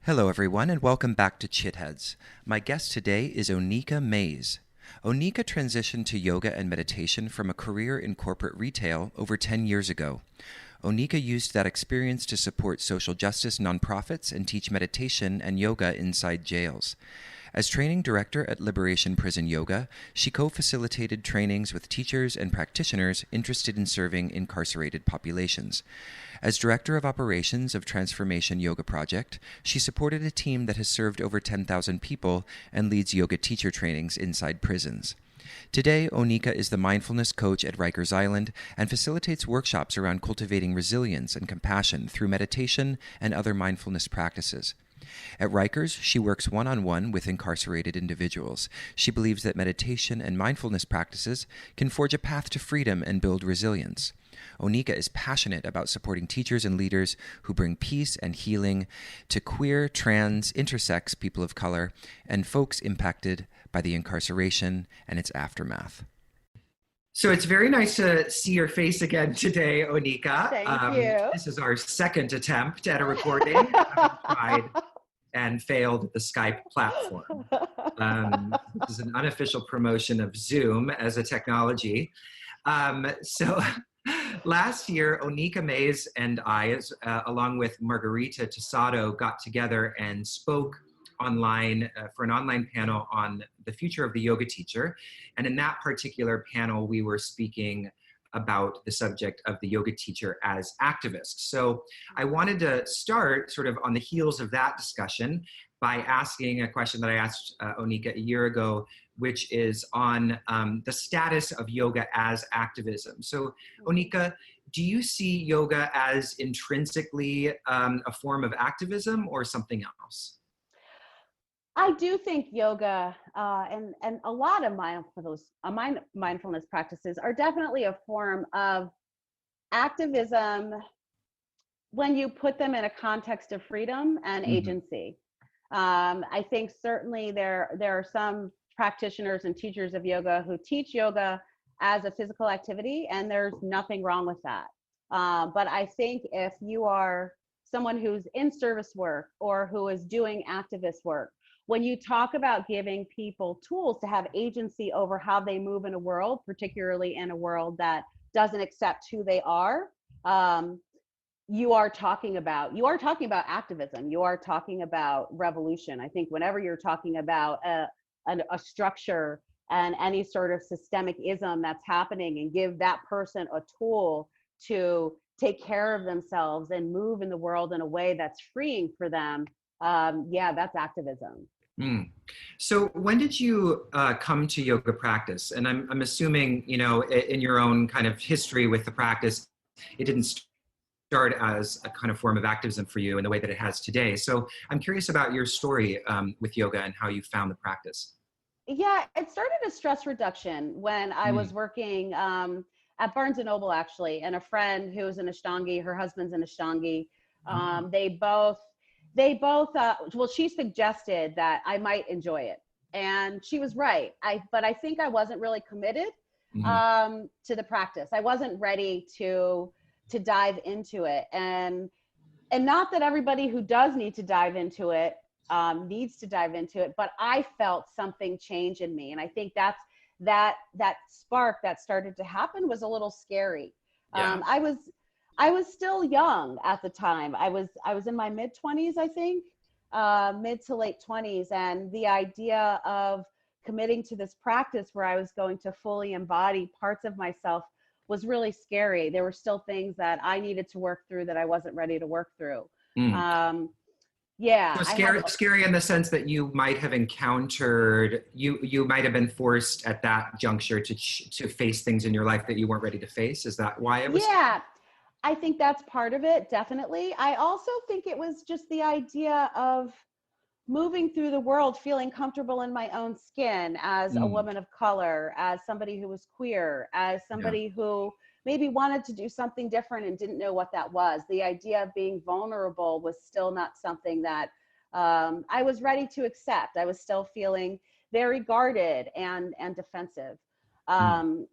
Hello, everyone, and welcome back to Chitheads. My guest today is Oneika Mays. Oneika transitioned to yoga and meditation from a career in corporate retail over 10 years ago. Oneika used that experience to support social justice nonprofits and teach meditation and yoga inside jails. As training director at Liberation Prison Yoga, she co-facilitated trainings with teachers and practitioners interested in serving incarcerated populations. As director of operations of Transformation Yoga Project, she supported a team that has served over 10,000 people and leads yoga teacher trainings inside prisons. Today, Oneika is the mindfulness coach at Rikers Island and facilitates workshops around cultivating resilience and compassion through meditation and other mindfulness practices. At Rikers, she works one-on-one with incarcerated individuals. She believes that meditation and mindfulness practices can forge a path to freedom and build resilience. Oneika is passionate about supporting teachers and leaders who bring peace and healing to queer, trans, intersex people of color and folks impacted by the incarceration and its aftermath. So it's very nice to see your face again today, Oneika. Thank you. This is our second attempt at a recording. I've tried and failed at the Skype platform. This is an unofficial promotion of Zoom as a technology. So last year, Oneika Mays and I, along with Margarita Tosado, got together and spoke online for an online panel on the future of the yoga teacher. And in that particular panel, we were speaking about the subject of the yoga teacher as activists. So I wanted to start sort of on the heels of that discussion by asking a question that I asked Oneika a year ago, which is on the status of yoga as activism. So Oneika, do you see yoga as intrinsically a form of activism or something else? I do think yoga and a lot of mindfulness practices are definitely a form of activism when you put them in a context of freedom and agency. I think certainly there are some practitioners and teachers of yoga who teach yoga as a physical activity, and there's nothing wrong with that. But I think if you are someone who's in service work or who is doing activist work, when you talk about giving people tools to have agency over how they move in a world, particularly in a world that doesn't accept who they are, you are talking about activism. You are talking about revolution. I think whenever you're talking about a structure and any sort of systemic ism that's happening and give that person a tool to take care of themselves and move in the world in a way that's freeing for them, that's activism. So when did you come to yoga practice? And I'm assuming, you know, in your own kind of history with the practice, it didn't start as a kind of form of activism for you in the way that it has today. So I'm curious about your story with yoga and how you found the practice. Yeah, it started as stress reduction when I was working at Barnes and Noble, actually, and a friend who was an Ashtangi, her husband's an Ashtangi. They both, well, she suggested that I might enjoy it. And she was right. But I think I wasn't really committed to the practice. I wasn't ready to dive into it. And not that everybody who does need to dive into it needs to dive into it, but I felt something change in me. And I think that spark that started to happen was a little scary. Yeah. I was still young at the time. I was in my mid-20s, I think, mid to late 20s. And the idea of committing to this practice where I was going to fully embody parts of myself was really scary. There were still things that I needed to work through that I wasn't ready to work through. So scary in the sense that you might have encountered, you might have been forced at that juncture to face things in your life that you weren't ready to face. Is that why it was? Yeah. I think that's part of it, definitely. I also think it was just the idea of moving through the world, feeling comfortable in my own skin as a woman of color, as somebody who was queer, as somebody who maybe wanted to do something different and didn't know what that was. The idea of being vulnerable was still not something that I was ready to accept. I was still feeling very guarded and defensive. And,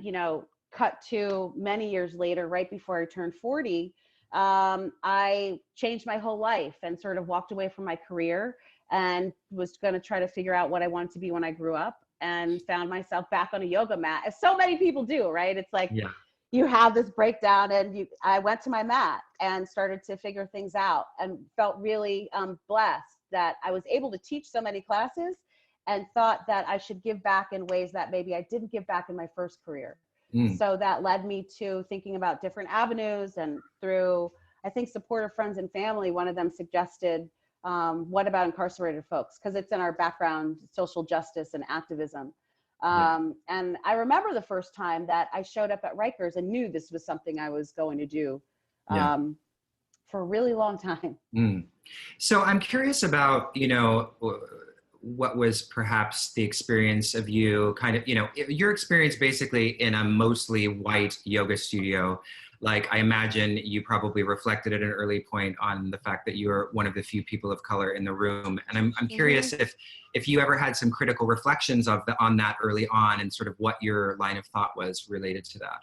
you know, cut to many years later, right before I turned 40, I changed my whole life and sort of walked away from my career and was going to try to figure out what I wanted to be when I grew up, and found myself back on a yoga mat, as so many people do, right? It's like, Yeah. you have this breakdown, and I went to my mat and started to figure things out, and felt really blessed that I was able to teach so many classes, and thought that I should give back in ways that maybe I didn't give back in my first career. So that led me to thinking about different avenues, and through, I think, supportive friends and family, one of them suggested, what about incarcerated folks? Because it's in our background, social justice and activism. And I remember the first time that I showed up at Rikers and knew this was something I was going to do for a really long time. So I'm curious about, what was perhaps the experience of you kind of, your experience basically in a mostly white yoga studio. Like, I imagine you probably reflected at an early point on the fact that you were one of the few people of color in the room. And I'm curious if you ever had some critical reflections on that early on, and sort of what your line of thought was related to that.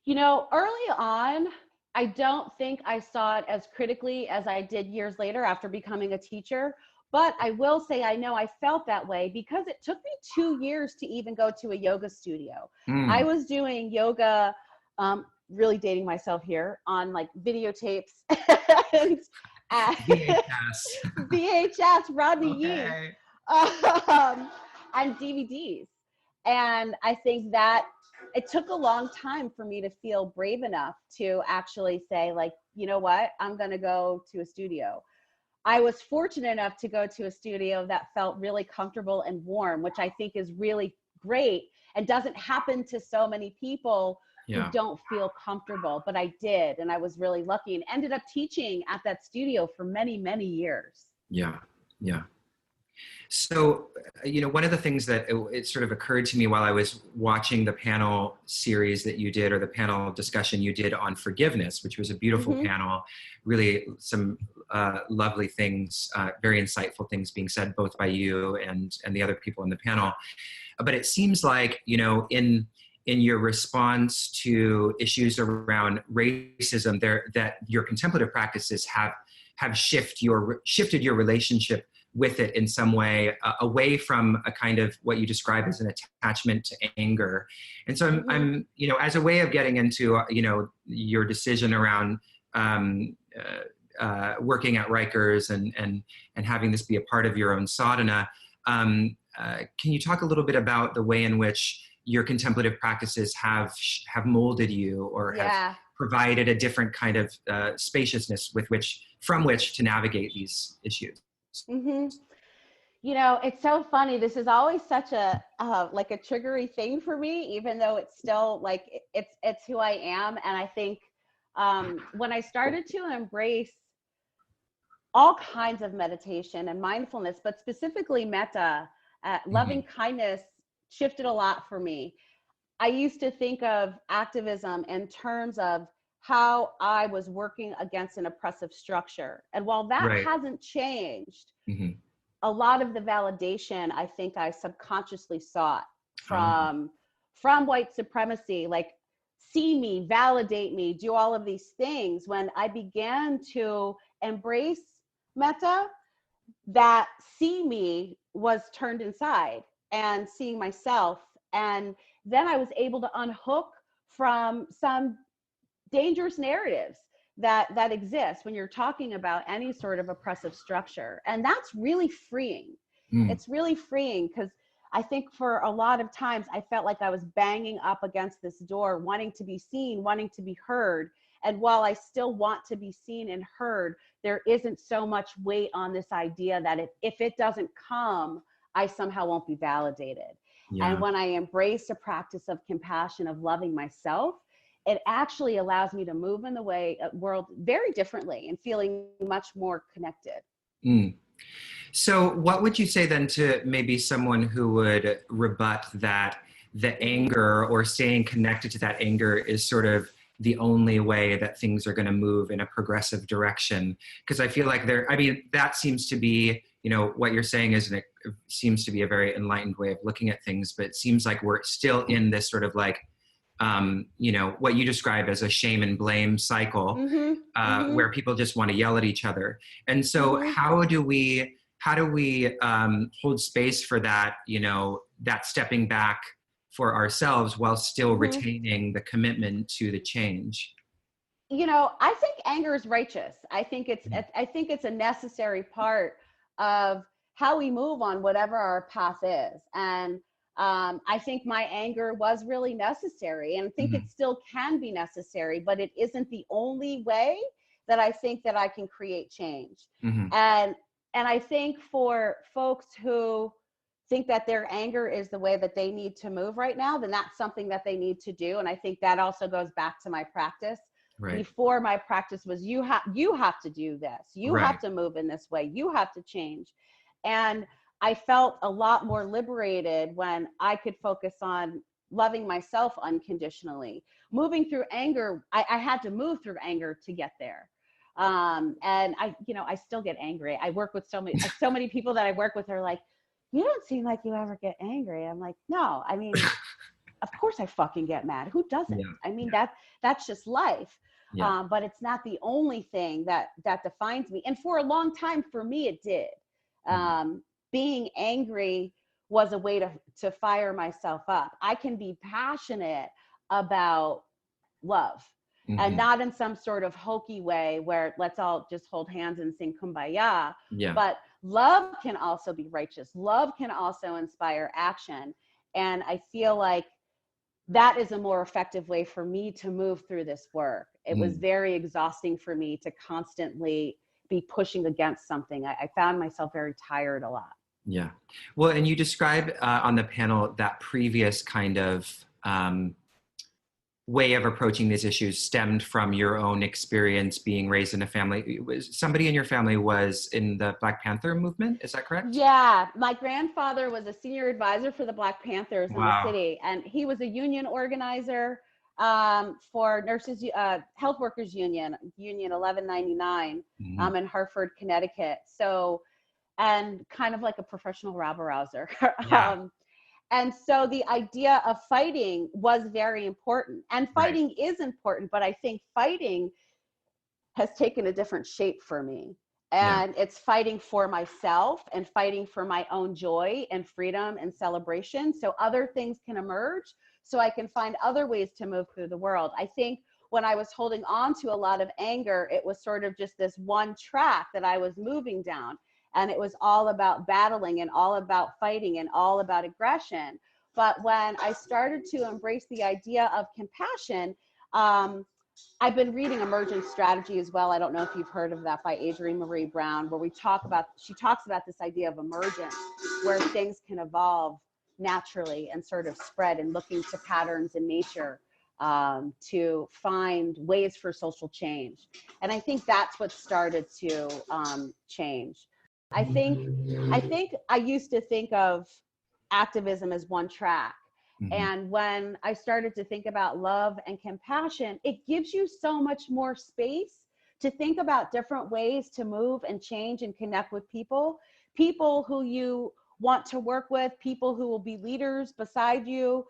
Early on, I don't think I saw it as critically as I did years later after becoming a teacher. But I will say, I know I felt that way because it took me 2 years to even go to a yoga studio. I was doing yoga, really dating myself here, on like videotapes and VHS, Rodney Yee, and DVDs. And I think that it took a long time for me to feel brave enough to actually say, like, you know what, I'm going to go to a studio. I was fortunate enough to go to a studio that felt really comfortable and warm, which I think is really great and doesn't happen to so many people who don't feel comfortable. But I did, and I was really lucky, and ended up teaching at that studio for many, many years. Yeah. So, one of the things that it sort of occurred to me while I was watching the panel series that you did, or the panel discussion you did on forgiveness, which was a beautiful panel, really some lovely things, very insightful things being said, both by you and the other people in the panel. But it seems like, in your response to issues around racism, that your contemplative practices have shifted your relationship with it in some way, away from a kind of what you describe as an attachment to anger. And so I'm as a way of getting into, your decision around working at Rikers and having this be a part of your own sadhana, can you talk a little bit about the way in which your contemplative practices have molded you, or have provided a different kind of spaciousness from which to navigate these issues? It's so funny. This is always such a like a triggery thing for me, even though it's still like it's who I am. And I think when I started to embrace all kinds of meditation and mindfulness, but specifically metta, loving kindness shifted a lot for me. I used to think of activism in terms of how I was working against an oppressive structure. And while that hasn't changed, a lot of the validation I think I subconsciously sought from white supremacy, like see me, validate me, do all of these things. When I began to embrace metta, that see me was turned inside, and seeing myself. And then I was able to unhook from some dangerous narratives that exist when you're talking about any sort of oppressive structure. And that's really freeing. It's really freeing, because I think for a lot of times I felt like I was banging up against this door, wanting to be seen, wanting to be heard. And while I still want to be seen and heard, there isn't so much weight on this idea that if it doesn't come, I somehow won't be validated. And when I embrace a practice of compassion, of loving myself, it actually allows me to move in the world very differently, and feeling much more connected. So what would you say then to maybe someone who would rebut that the anger, or staying connected to that anger, is sort of the only way that things are going to move in a progressive direction? Because I feel like that seems to be, what you're saying seems to be a very enlightened way of looking at things, but it seems like we're still in this sort of like you know, what you describe as a shame and blame cycle, where people just want to yell at each other. And so how do we hold space for that, you know, that stepping back for ourselves while still retaining the commitment to the change? You know, I think anger is righteous. I think it's a necessary part of how we move on whatever our path is. And I think my anger was really necessary, and I think it still can be necessary, but it isn't the only way that I think that I can create change. And I think for folks who think that their anger is the way that they need to move right now, then that's something that they need to do. And I think that also goes back to my practice. Right. Before, my practice was you have to do this. You have to move in this way. You have to change. And I felt a lot more liberated when I could focus on loving myself unconditionally. Moving through anger, I had to move through anger to get there. And I still get angry. I work with so many people that I work with are like, you don't seem like you ever get angry. I'm like, no, I mean, of course I fucking get mad. Who doesn't? Yeah. I mean, that's just life. Yeah. But it's not the only thing that defines me. And for a long time, for me, it did. Being angry was a way to fire myself up. I can be passionate about love, and not in some sort of hokey way where let's all just hold hands and sing kumbaya. Yeah. But love can also be righteous. Love can also inspire action. And I feel like that is a more effective way for me to move through this work. It was very exhausting for me to constantly be pushing against something. I found myself very tired a lot. Yeah. Well, and you describe on the panel that previous kind of way of approaching these issues stemmed from your own experience being raised in a family. Somebody in your family was in the Black Panther movement, is that correct? Yeah, my grandfather was a senior advisor for the Black Panthers in the city, and he was a union organizer for nurses, health workers union 1199 in Hartford, Connecticut. So, and kind of like a professional rabble-rouser. Yeah. And so the idea of fighting was very important, and fighting is important, but I think fighting has taken a different shape for me. And it's fighting for myself and fighting for my own joy and freedom and celebration, so other things can emerge, so I can find other ways to move through the world. I think when I was holding on to a lot of anger, it was sort of just this one track that I was moving down. And it was all about battling and all about fighting and all about aggression. But when I started to embrace the idea of compassion, I've been reading Emergent Strategy as well. I don't know if you've heard of that, by Adrienne Marie Brown, where she talks about this idea of emergence, where things can evolve naturally and sort of spread, and looking to patterns in nature to find ways for social change. And I think that's what started to change. I think I used to think of activism as one track. And when I started to think about love and compassion, it gives you so much more space to think about different ways to move and change and connect with people who you want to work with, people who will be leaders beside you,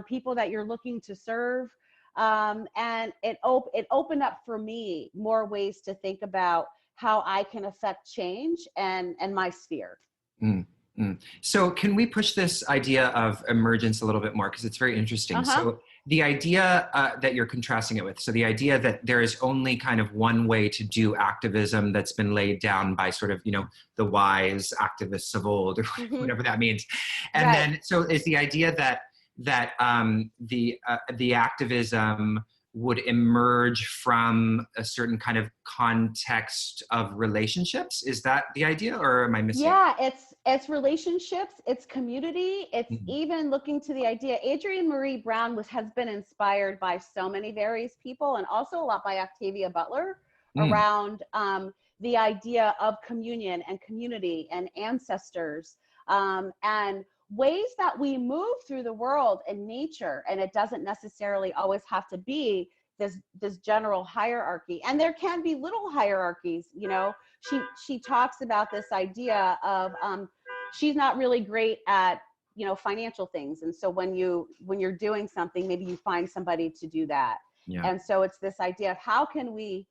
people that you're looking to serve. And it opened up for me more ways to think about how I can affect change and my sphere. So can we push this idea of emergence a little bit more? Because it's very interesting. So the idea that you're contrasting it with, so the idea that there is only kind of one way to do activism that's been laid down by sort of, the wise activists of old, or whatever that means. And then, so is the idea that the activism would emerge from a certain kind of context of relationships? Is that the idea, or am I missing? Yeah, it's relationships, it's community, it's even looking to the idea. Adrienne Marie Brown has been inspired by so many various people, and also a lot by Octavia Butler around the idea of communion and community and ancestors, and ways that we move through the world and nature. And it doesn't necessarily always have to be this general hierarchy, and there can be little hierarchies. She talks about this idea of she's not really great at financial things. And so when you're doing something, maybe you find somebody to do that. Yeah. And so it's this idea of how can we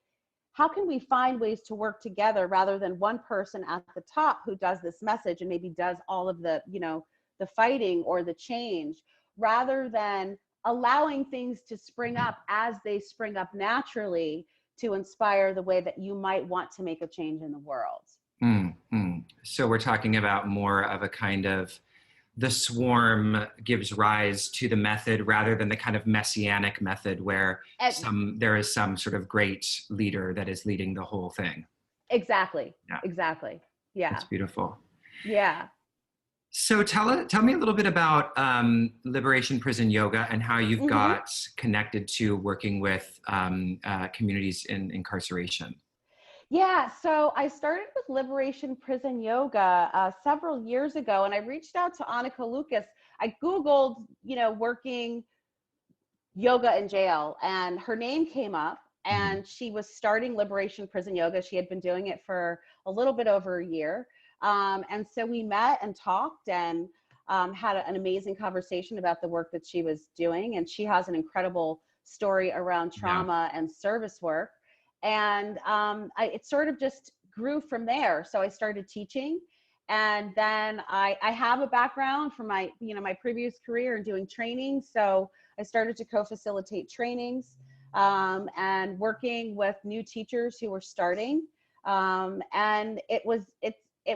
find ways to work together rather than one person at the top who does this message and maybe does all of the, the fighting or the change, rather than allowing things to spring up as they spring up naturally to inspire the way that you might want to make a change in the world. Mm-hmm. So we're talking about more of a kind of the swarm gives rise to the method rather than the kind of messianic method where there is some sort of great leader that is leading the whole thing. Exactly. Yeah. Exactly. Yeah. That's beautiful. Yeah. So tell me a little bit about Liberation Prison Yoga and how you've got connected to working with communities in incarceration. Yeah, so I started with Liberation Prison Yoga several years ago, and I reached out to Oneika Lucas. I Googled, working yoga in jail, and her name came up, and she was starting Liberation Prison Yoga. She had been doing it for a little bit over a year. And so we met and talked and had an amazing conversation about the work that she was doing. And she has an incredible story around trauma and service work. And it sort of just grew from there. So I started teaching, and then I have a background from my, my previous career in doing training. So I started to co-facilitate trainings and working with new teachers who were starting. And it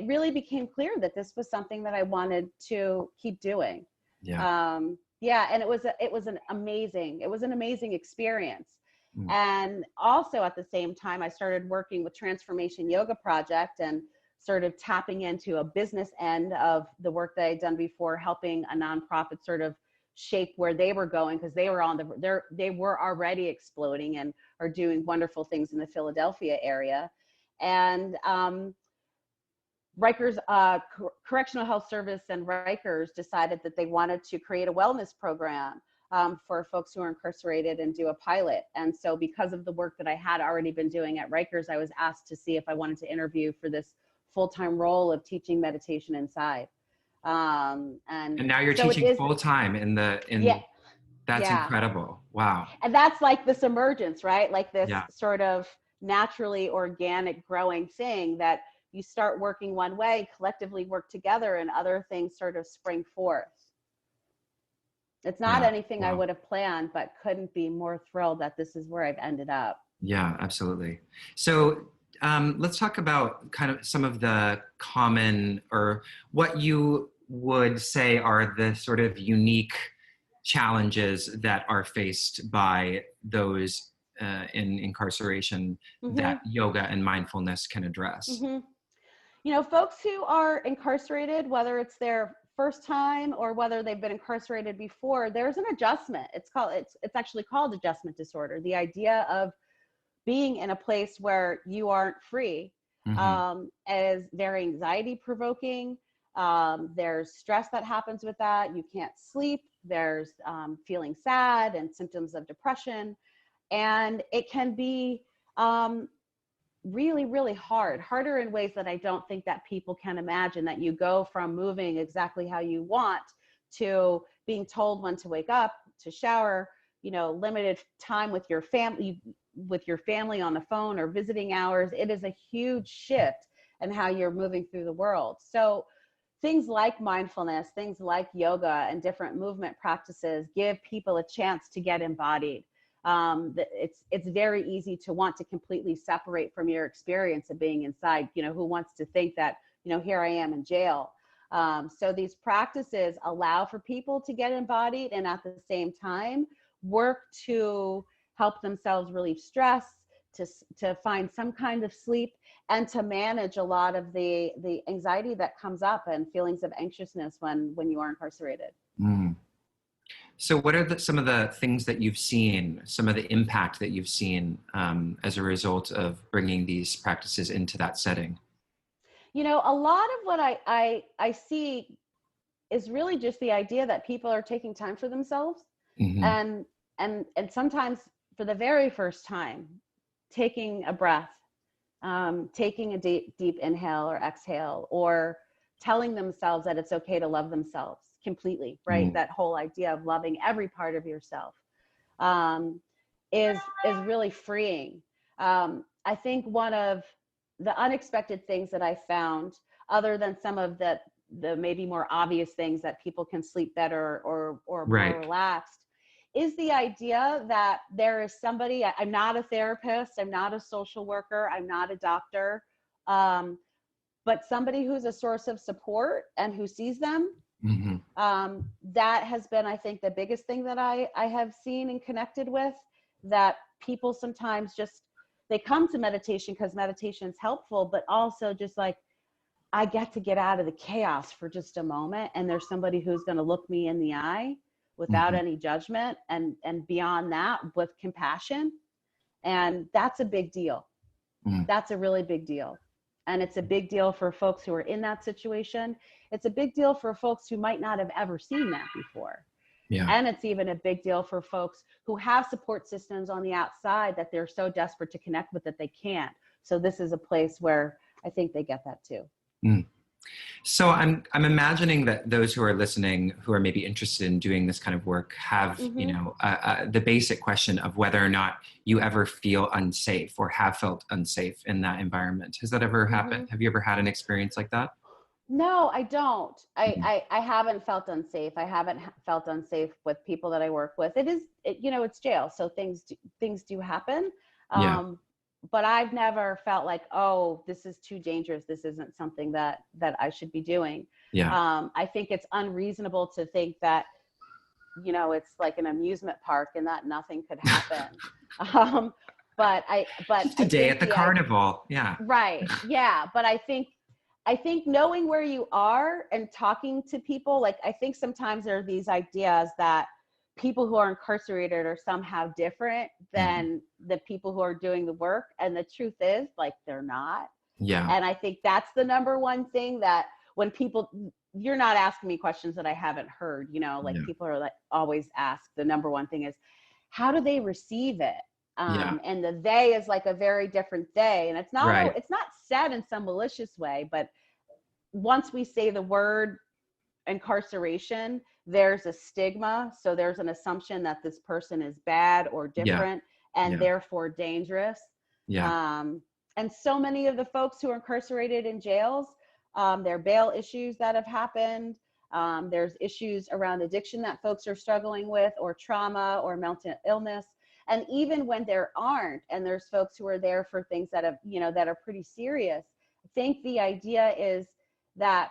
really became clear that this was something that I wanted to keep doing. Yeah. And it was an amazing experience. And also at the same time, I started working with Transformation Yoga Project and sort of tapping into a business end of the work that I'd done before, helping a nonprofit sort of shape where they were going, because they were already exploding and are doing wonderful things in the Philadelphia area. And Rikers, Correctional Health Service and Rikers decided that they wanted to create a wellness program for folks who are incarcerated and do a pilot. And so because of the work that I had already been doing at Rikers, I was asked to see if I wanted to interview for this full-time role of teaching meditation inside. And now you're teaching full-time that's incredible. Wow. And that's like this emergence, right? Like this sort of naturally organic growing thing that you start working one way, collectively work together, and other things sort of spring forth. It's not anything I would have planned, but couldn't be more thrilled that this is where I've ended up. Yeah, absolutely. So let's talk about kind of some of the common, or what you would say are the sort of unique challenges that are faced by those in incarceration that yoga and mindfulness can address. Folks who are incarcerated, whether it's their first time or whether they've been incarcerated before, there's an adjustment. It's actually called adjustment disorder. The idea of being in a place where you aren't free is very anxiety provoking. There's stress that happens with that. You can't sleep. There's feeling sad and symptoms of depression. And it can be really, really harder in ways that I don't think that people can imagine, that you go from moving exactly how you want to being told when to wake up, to shower, limited time with your family on the phone, or visiting hours. It is a huge shift in how you're moving through the world. So things like mindfulness, things like yoga and different movement practices give people a chance to get embodied. It's very easy to want to completely separate from your experience of being inside. Who wants to think that, here I am in jail. So these practices allow for people to get embodied and at the same time work to help themselves relieve stress, to find some kind of sleep, and to manage a lot of the anxiety that comes up and feelings of anxiousness when you are incarcerated. So what are some of the things that you've seen, some of the impact that you've seen as a result of bringing these practices into that setting? A lot of what I see is really just the idea that people are taking time for themselves, and sometimes for the very first time, taking a breath, taking a deep inhale or exhale, or telling themselves that it's okay to love themselves. completely, right? That whole idea of loving every part of yourself is really freeing. I think one of the unexpected things that I found, other than some of the maybe more obvious things that people can sleep better or Right. more relaxed, is the idea that there is somebody. I'm not a therapist, I'm not a social worker, I'm not a doctor, but somebody who's a source of support and who sees them. That has been, I think, the biggest thing that I have seen and connected with, that people sometimes just, they come to meditation because meditation is helpful, but also just like, I get to get out of the chaos for just a moment, and there's somebody who's going to look me in the eye without any judgment, and beyond that, with compassion. And that's a big deal. That's a really big deal. And it's a big deal for folks who are in that situation. It's a big deal for folks who might not have ever seen that before. Yeah. And it's even a big deal for folks who have support systems on the outside that they're so desperate to connect with that they can't. So this is a place where I think they get that too. So I'm imagining that those who are listening, who are maybe interested in doing this kind of work, have the basic question of whether or not you ever feel unsafe or have felt unsafe in that environment. Has that ever happened? Have you ever had an experience like that? No, I don't. I haven't felt unsafe. I haven't felt unsafe with people that I work with. It's jail, so things do happen. But I've never felt like, oh, this is too dangerous. This isn't something that I should be doing. I think it's unreasonable to think that, it's like an amusement park and that nothing could happen. But just a day at the carnival. Right. Yeah. But I think knowing where you are and talking to people, like, I think sometimes there are these ideas that people who are incarcerated are somehow different than the people who are doing the work. And the truth is, like, they're not. And I think that's the number one thing, that when people, you're not asking me questions that I haven't heard, people are like always ask, the number one thing is, how do they receive it? And the they is like a very different they. And it's not, it's not said in some malicious way, but once we say the word incarceration, there's a stigma. So there's an assumption that this person is bad or different and therefore dangerous. And so many of the folks who are incarcerated in jails, there are bail issues that have happened. There's issues around addiction that folks are struggling with, or trauma or mental illness. And even when there aren't, and there's folks who are there for things that have, that are pretty serious, I think the idea is that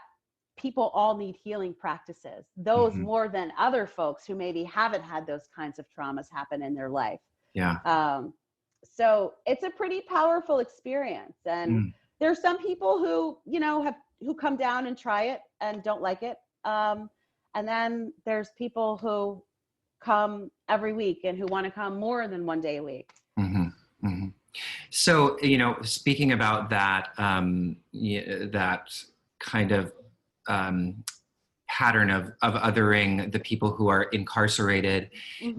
people all need healing practices, those more than other folks who maybe haven't had those kinds of traumas happen in their life. So it's a pretty powerful experience. And there's some people who, who come down and try it and don't like it. And then there's people who come every week and who want to come more than one day a week. So, speaking about that, that kind of pattern of othering the people who are incarcerated,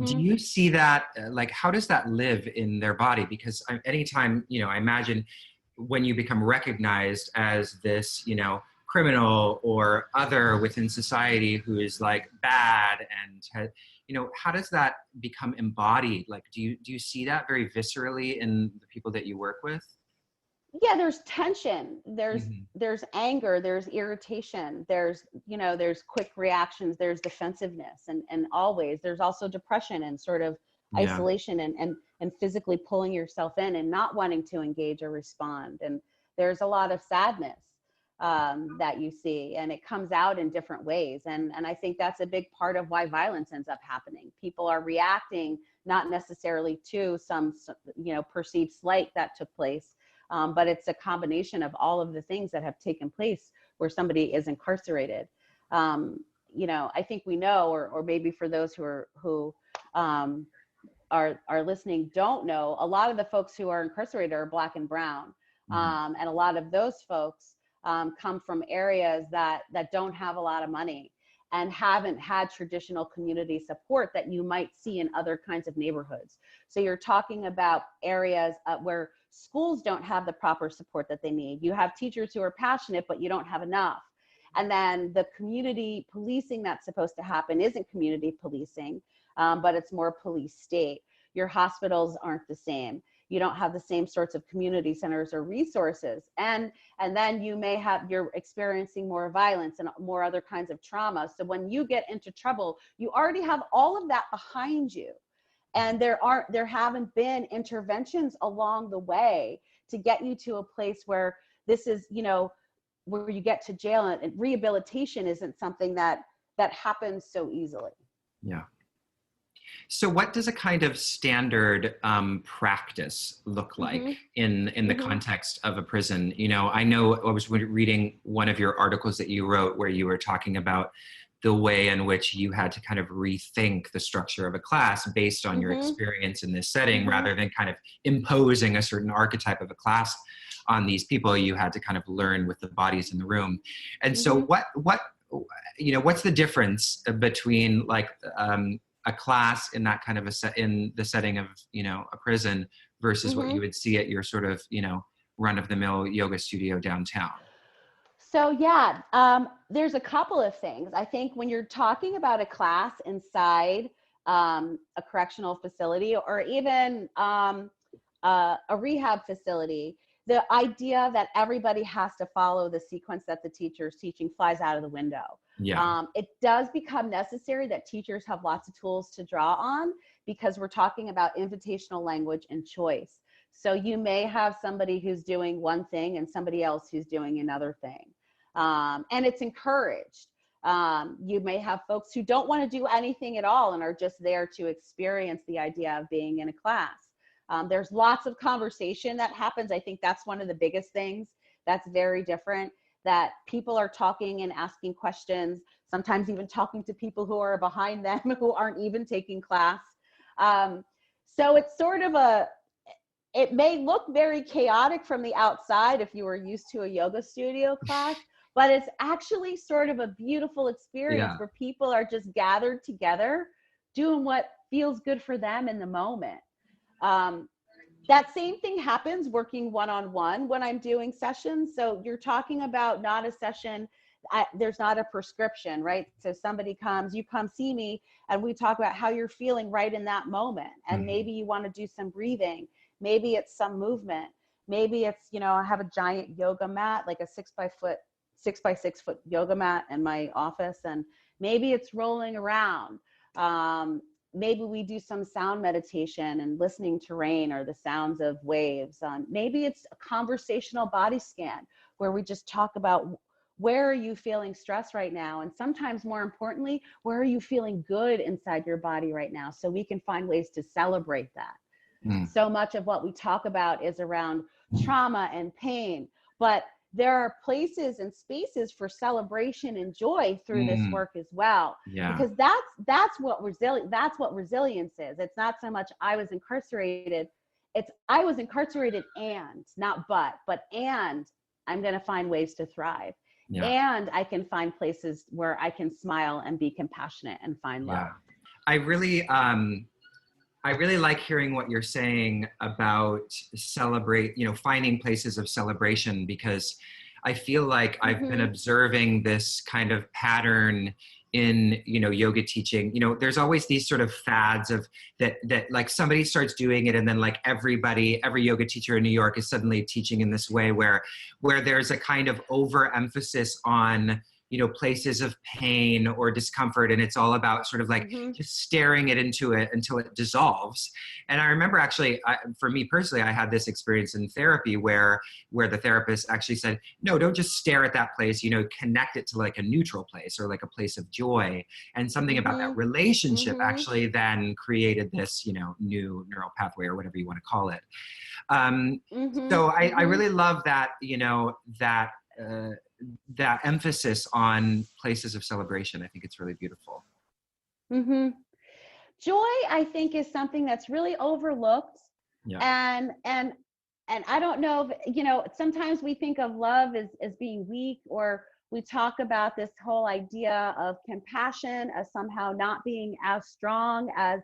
do you see that, like, how does that live in their body? Because anytime, I imagine when you become recognized as this, criminal or other within society who is like bad and how does that become embodied? Like, do you see that very viscerally in the people that you work with? Yeah, there's tension, there's anger, there's irritation, there's quick reactions, there's defensiveness, and always there's also depression and sort of isolation and physically pulling yourself in and not wanting to engage or respond. And there's a lot of sadness that you see, and it comes out in different ways. And I think that's a big part of why violence ends up happening. People are reacting not necessarily to some perceived slight that took place, but it's a combination of all of the things that have taken place where somebody is incarcerated. I think we know, or maybe for those who are listening don't know, a lot of the folks who are incarcerated are Black and brown, and a lot of those folks come from areas that don't have a lot of money and haven't had traditional community support that you might see in other kinds of neighborhoods. So you're talking about areas where schools don't have the proper support that they need. You have teachers who are passionate, but you don't have enough. And then the community policing that's supposed to happen isn't community policing, but it's more police state. Your hospitals aren't the same. You don't have the same sorts of community centers or resources. And then you're experiencing more violence and more other kinds of trauma. So when you get into trouble, you already have all of that behind you. And there haven't been interventions along the way to get you to a place where this is, where you get to jail, and rehabilitation isn't something that happens so easily. Yeah. So what does a kind of standard practice look like in the context of a prison? I know I was reading one of your articles that you wrote where you were talking about the way in which you had to kind of rethink the structure of a class based on your experience in this setting, rather than kind of imposing a certain archetype of a class on these people. You had to kind of learn with the bodies in the room. And so what's the difference between like a class in that kind of in the setting of, a prison versus what you would see at your sort of, run-of-the-mill yoga studio downtown? So there's a couple of things. I think when you're talking about a class inside a correctional facility, or even a rehab facility, the idea that everybody has to follow the sequence that the teacher is teaching flies out of the window. Yeah. It does become necessary that teachers have lots of tools to draw on, because we're talking about invitational language and choice. So you may have somebody who's doing one thing and somebody else who's doing another thing. And it's encouraged. You may have folks who don't want to do anything at all and are just there to experience the idea of being in a class. There's lots of conversation that happens. I think that's one of the biggest things that's very different, that people are talking and asking questions, sometimes even talking to people who are behind them who aren't even taking class. So it's sort of it may look very chaotic from the outside if you were used to a yoga studio class, but it's actually sort of a beautiful experience where people are just gathered together doing what feels good for them in the moment. That same thing happens working one-on-one when I'm doing sessions. So you're talking about not a session, there's not a prescription, right? So somebody comes, you come see me, and we talk about how you're feeling right in that moment. And maybe you want to do some breathing. Maybe it's some movement. Maybe it's, I have a giant yoga mat, like a 6x6 foot yoga mat in my office. And maybe it's rolling around. Maybe we do some sound meditation and listening to rain or the sounds of waves. Maybe it's a conversational body scan where we just talk about, where are you feeling stress right now? And sometimes more importantly, where are you feeling good inside your body right now? So we can find ways to celebrate that. So much of what we talk about is around trauma and pain, but there are places and spaces for celebration and joy through this work as well. Yeah. Because that's what resilience is. It's not so much I was incarcerated, it's I was incarcerated and not but and I'm going to find ways to thrive. Yeah. And I can find places where I can smile and be compassionate and find love. I really like hearing what you're saying about finding places of celebration, because I feel like I've been observing this kind of pattern in, yoga teaching. There's always these sort of fads of that like somebody starts doing it, and then like every yoga teacher in New York is suddenly teaching in this way where there's a kind of overemphasis on, places of pain or discomfort. And it's all about sort of like just staring into it until it dissolves. And I remember actually, for me personally, I had this experience in therapy where the therapist actually said, no, don't just stare at that place, connect it to like a neutral place or like a place of joy. And something about that relationship actually then created this, new neural pathway or whatever you want to call it. So I really love that, that emphasis on places of celebration. I think it's really beautiful. Joy, I think, is something that's really overlooked. And I don't know if, sometimes we think of love as being weak, or we talk about this whole idea of compassion as somehow not being as strong as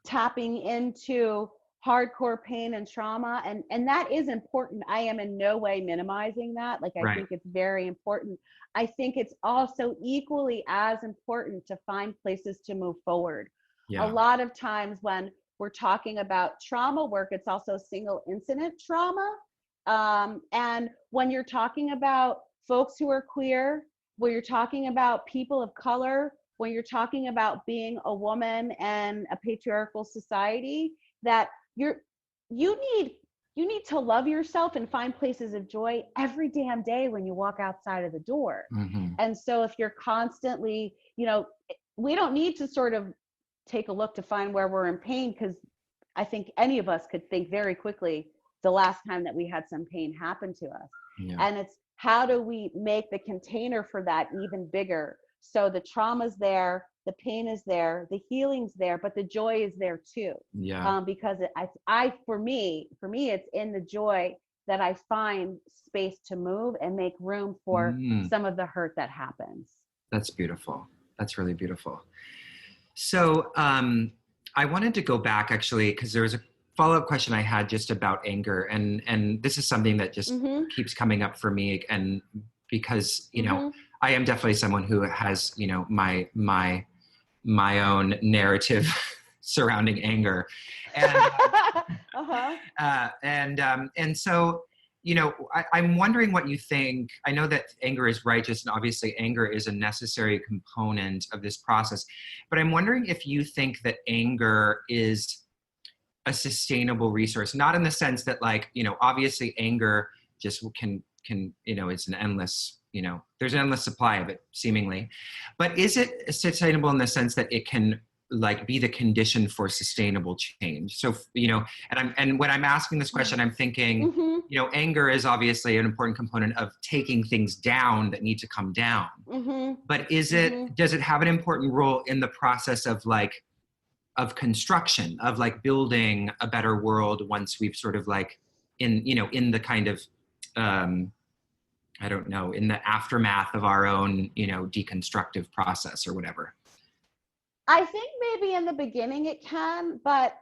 tapping into hardcore pain and trauma, and that is important. I am in no way minimizing that. Like, I think it's very important. I think it's also equally as important to find places to move forward. A lot of times when we're talking about trauma work, it's also single incident trauma. And when you're talking about folks who are queer, when you're talking about people of color, when you're talking about being a woman in a patriarchal society, that you need to love yourself and find places of joy every damn day when you walk outside of the door. And so if you're constantly, we don't need to sort of take a look to find where we're in pain, because I think any of us could think very quickly the last time that we had some pain happen to us. And it's, how do we make the container for that even bigger? So the trauma's there, the pain is there, the healing's there, but the joy is there too. Because for me, it's in the joy that I find space to move and make room for some of the hurt that happens. That's beautiful. That's really beautiful. So I wanted to go back, actually, because there was a follow-up question I had just about anger, and this is something that just keeps coming up for me, and because I am definitely someone who has my own narrative surrounding anger, and so I'm wondering what you think. I know that anger is righteous, and obviously anger is a necessary component of this process, but I'm wondering if you think that anger is a sustainable resource, not in the sense that, like, obviously anger just can it's an endless, there's an endless supply of it seemingly, but is it sustainable in the sense that it can, like, be the condition for sustainable change? So, and when I'm asking this question, I'm thinking, anger is obviously an important component of taking things down that need to come down. But does it have an important role in the process of, like, of construction, of, like, building a better world once we've sort of, like, in the kind of, I don't know, in the aftermath of our own, deconstructive process or whatever? I think maybe in the beginning it can, but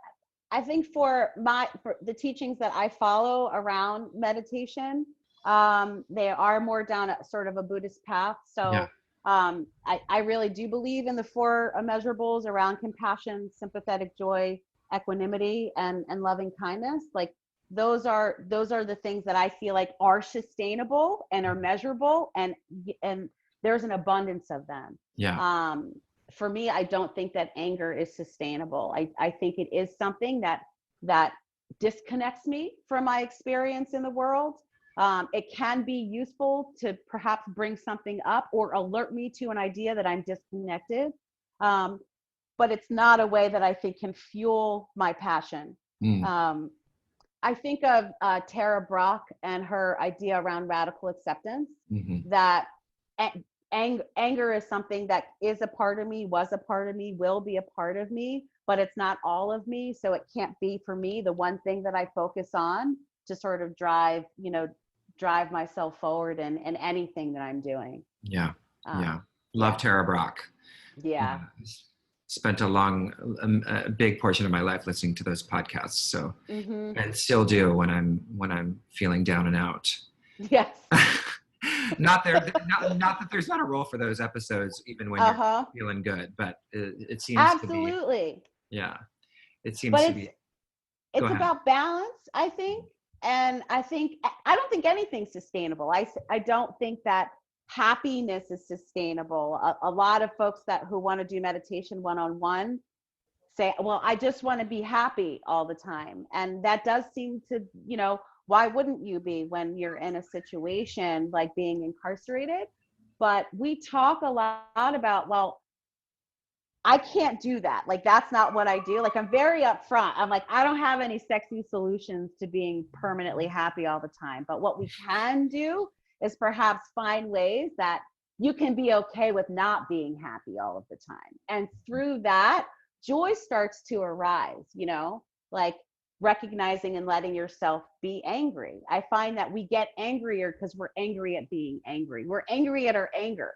I think for the teachings that I follow around meditation, they are more down a sort of a Buddhist path. So I really do believe in the 4 immeasurables around compassion, sympathetic joy, equanimity, and loving kindness. Like, those are the things that I feel like are sustainable and are measurable, and there's an abundance of them. For me, I don't think that anger is sustainable. I think it is something that disconnects me from my experience in the world. It can be useful to perhaps bring something up or alert me to an idea that I'm disconnected. But it's not a way that I think can fuel my passion. I think of Tara Brach and her idea around radical acceptance, that anger is something that is a part of me, was a part of me, will be a part of me, but it's not all of me. So it can't be, for me, the one thing that I focus on to sort of drive myself forward in anything that I'm doing. Love Tara Brach. Spent a big portion of my life listening to those podcasts. So, and still do when I'm feeling down and out. Yes. not that there's not a role for those episodes, even when you're feeling good, but it seems absolutely to be, it seems to be. It's about balance, I think. And I don't think anything's sustainable. I don't think that happiness is sustainable. A lot of folks who want to do meditation one-on-one say, well, I just want to be happy all the time. And that does seem to, why wouldn't you be when you're in a situation like being incarcerated? But we talk a lot about, well, I can't do that. Like, that's not what I do. Like, I'm very upfront. I'm like, I don't have any sexy solutions to being permanently happy all the time. But what we can do is perhaps find ways that you can be okay with not being happy all of the time. And through that, joy starts to arise, like recognizing and letting yourself be angry. I find that we get angrier because we're angry at being angry. We're angry at our anger.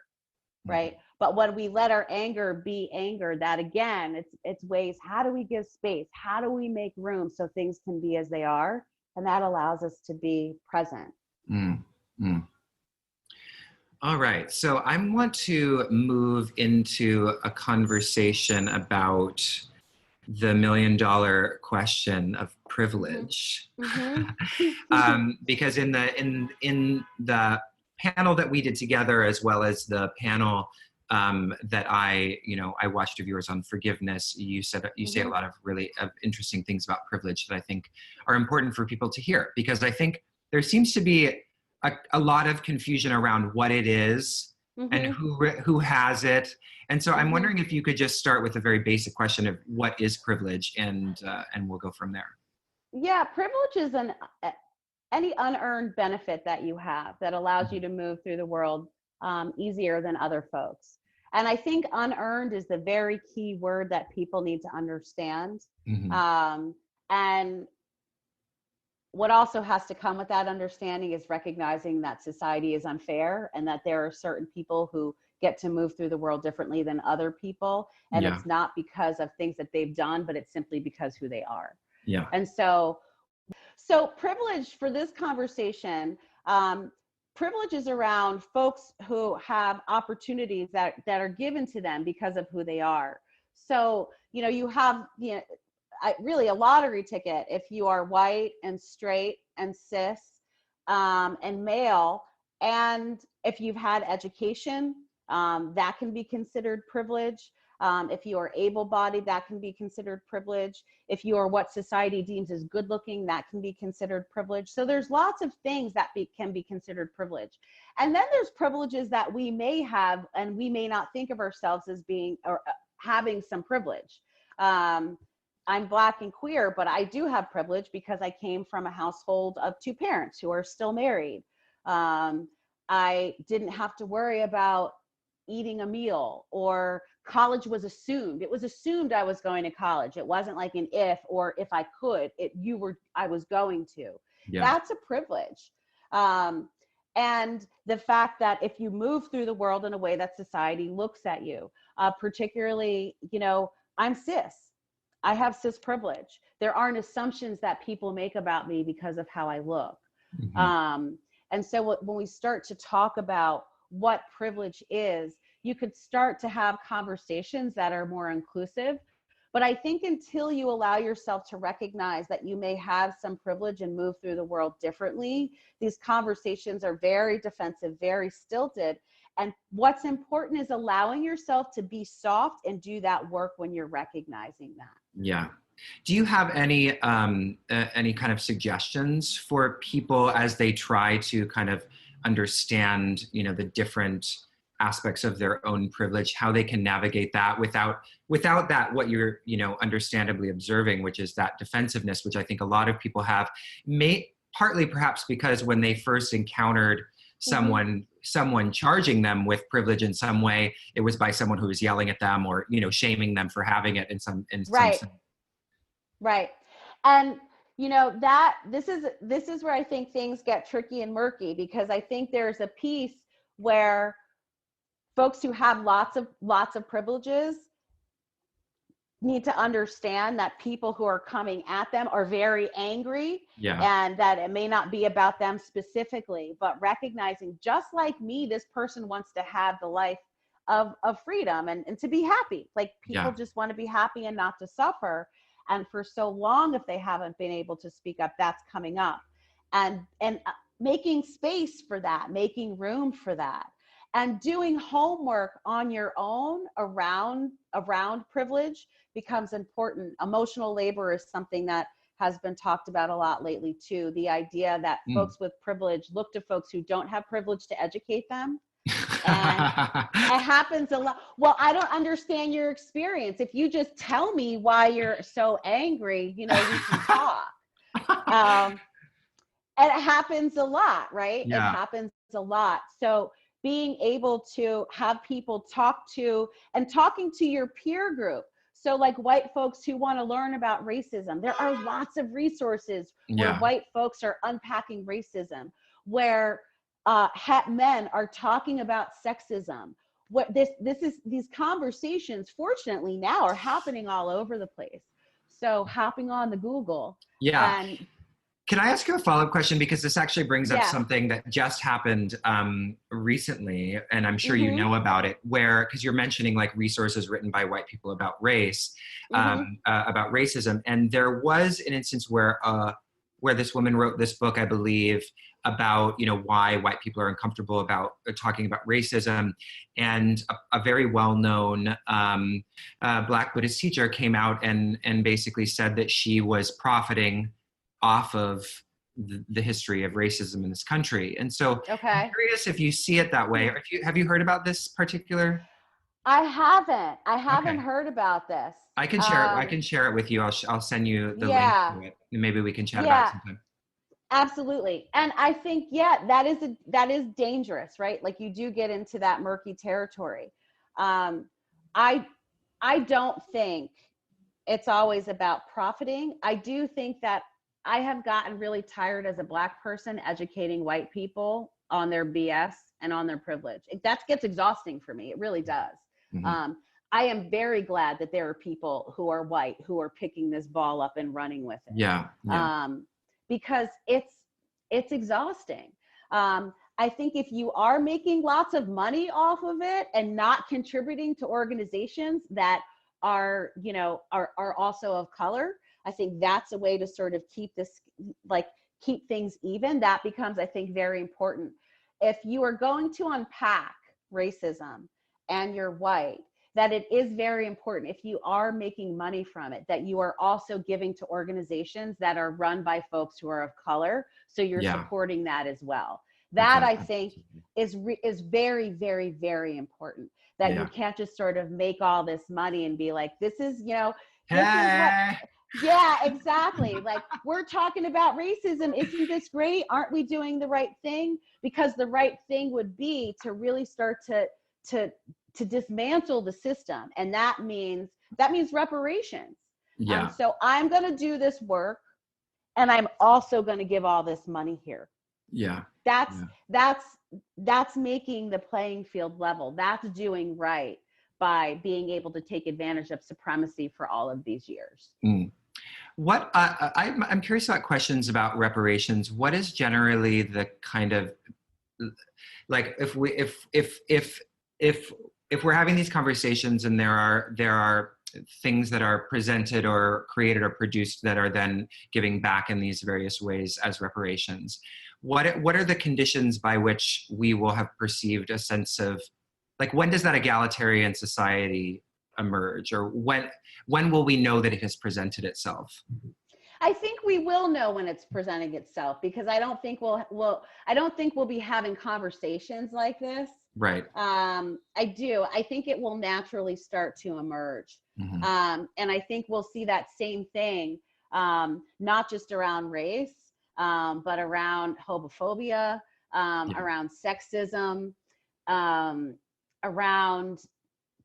right? But when we let our anger be anger, that again, it's ways, how do we give space? How do we make room so things can be as they are? And that allows us to be present. Mm, mm. All right, so I want to move into a conversation about the $1 million question of privilege. Because in the panel that we did together, as well as the panel that I watched of yours on forgiveness, you say a lot of really interesting things about privilege that I think are important for people to hear, because I think there seems to be a lot of confusion around what it is and who has it. And so I'm wondering if you could just start with a very basic question of what is privilege, and we'll go from there. Yeah, privilege is any unearned benefit that you have that allows you to move through the world easier than other folks. And I think unearned is the very key word that people need to understand. And what also has to come with that understanding is recognizing that society is unfair and that there are certain people who get to move through the world differently than other people. And it's not because of things that they've done, but it's simply because who they are. Yeah. And so privilege for this conversation, privilege is around folks who have opportunities that are given to them because of who they are. So, you have, really a lottery ticket if you are white and straight and cis and male. And if you've had education, that can be considered privilege. If you are able-bodied, that can be considered privilege. If you are what society deems as good-looking, that can be considered privilege. So there's lots of things that can be considered privilege. And then there's privileges that we may have, and we may not think of ourselves as being or having some privilege. I'm Black and queer, but I do have privilege because I came from a household of two parents who are still married. I didn't have to worry about eating a meal, or college was assumed. It was assumed I was going to college. It wasn't like an if, or if I could, I was going to. Yeah. That's a privilege. And the fact that if you move through the world in a way that society looks at you, particularly, I'm cis. I have cis privilege. There aren't assumptions that people make about me because of how I look. And so when we start to talk about what privilege is, you could start to have conversations that are more inclusive. But I think until you allow yourself to recognize that you may have some privilege and move through the world differently, these conversations are very defensive, very stilted. And what's important is allowing yourself to be soft and do that work when you're recognizing that. Yeah. Do you have any kind of suggestions for people as they try to kind of understand, the different aspects of their own privilege, how they can navigate that without that, what you're, understandably observing, which is that defensiveness, which I think a lot of people have, partly perhaps because when they first encountered someone charging them with privilege in some way, it was by someone who was yelling at them or, shaming them for having it in some sense. Right. And that this is where I think things get tricky and murky, because I think there's a piece where folks who have lots of privileges need to understand that people who are coming at them are very angry, and that it may not be about them specifically, but recognizing, just like me, this person wants to have the life of freedom and to be happy. Like, people just want to be happy and not to suffer. And for so long, if they haven't been able to speak up, that's coming up, and making space for that, making room for that, and doing homework on your own around privilege becomes important. Emotional labor is something that has been talked about a lot lately too. The idea that folks with privilege look to folks who don't have privilege to educate them. And it happens a lot. Well, I don't understand your experience. If you just tell me why you're so angry, we can talk. And it happens a lot, right? Yeah. It happens a lot. So being able to have people talking to your peer group. So like white folks who want to learn about racism, there are lots of resources where white folks are unpacking racism, where men are talking about sexism, these conversations, fortunately now, are happening all over the place. So hopping on the Google. Yeah. And can I ask you a follow-up question? Because this actually brings up yeah. something that just happened recently, and I'm sure you Mm-hmm. know about it, where, because you're mentioning like resources written by white people about race, about racism. And there was an instance where this woman wrote this book, I believe, about, you know, why white people are uncomfortable about talking about racism. And a very well-known Black Buddhist teacher came out and basically said that she was profiting off of the history of racism in this country. And so I'm curious if you see it that way, or have you heard about this particular? I haven't heard about this. I can share it with you. I'll send you the link to it, and maybe we can chat about it sometime. Absolutely. And I think, yeah, that is dangerous, right? Like, you do get into that murky territory. I don't think it's always about profiting. I do think that I have gotten really tired as a Black person educating white people on their BS and on their privilege. That gets exhausting for me. It really does. Mm-hmm. I am very glad that there are people who are white who are picking this ball up and running with it. Yeah. Because it's exhausting. I think if you are making lots of money off of it and not contributing to organizations that are, you know, are also of color, I think that's a way to sort of keep things even. That becomes, I think, very important. If you are going to unpack racism and you're white, that it is very important, if you are making money from it, that you are also giving to organizations that are run by folks who are of color, so you're supporting that as well. That I think is very, very, very important, that you can't just sort of make all this money and be like, this is, you know, this is what, yeah, exactly. Like, we're talking about racism. Isn't this great? Aren't we doing the right thing? Because the right thing would be to really start to dismantle the system. And that means reparations. So I'm going to do this work, and I'm also going to give all this money here. That's making the playing field level. That's doing right by being able to take advantage of supremacy for all of these years. What I'm curious about questions about reparations. What is generally the kind of, like, if we're having these conversations and there are things that are presented or created or produced that are then giving back in these various ways as reparations, what are the conditions by which we will have perceived a sense of, like, when does that egalitarian society emerge, or when will we know that it has presented itself? I think we will know when it's presenting itself, because I don't think we'll be having conversations like this. Right. I think it will naturally start to emerge. And I think we'll see that same thing, not just around race, but around homophobia, around sexism, around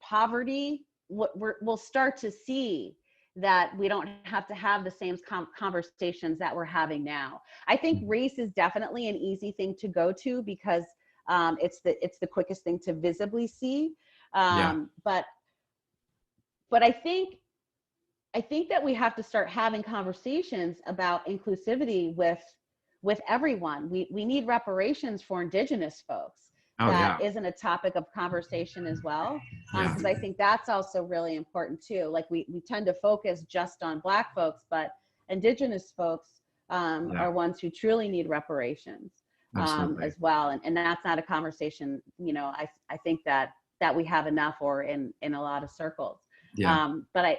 poverty. We'll start to see that we don't have to have the same conversations that we're having now. I think race is definitely an easy thing to go to, because it's the quickest thing to visibly see. But I think that we have to start having conversations about inclusivity with everyone. We need reparations for indigenous folks. That isn't a topic of conversation as well, because I think that's also really important too. Like, we tend to focus just on Black folks, but indigenous folks are ones who truly need reparations as well. And that's not a conversation, you know, I think that we have enough, or in a lot of circles. But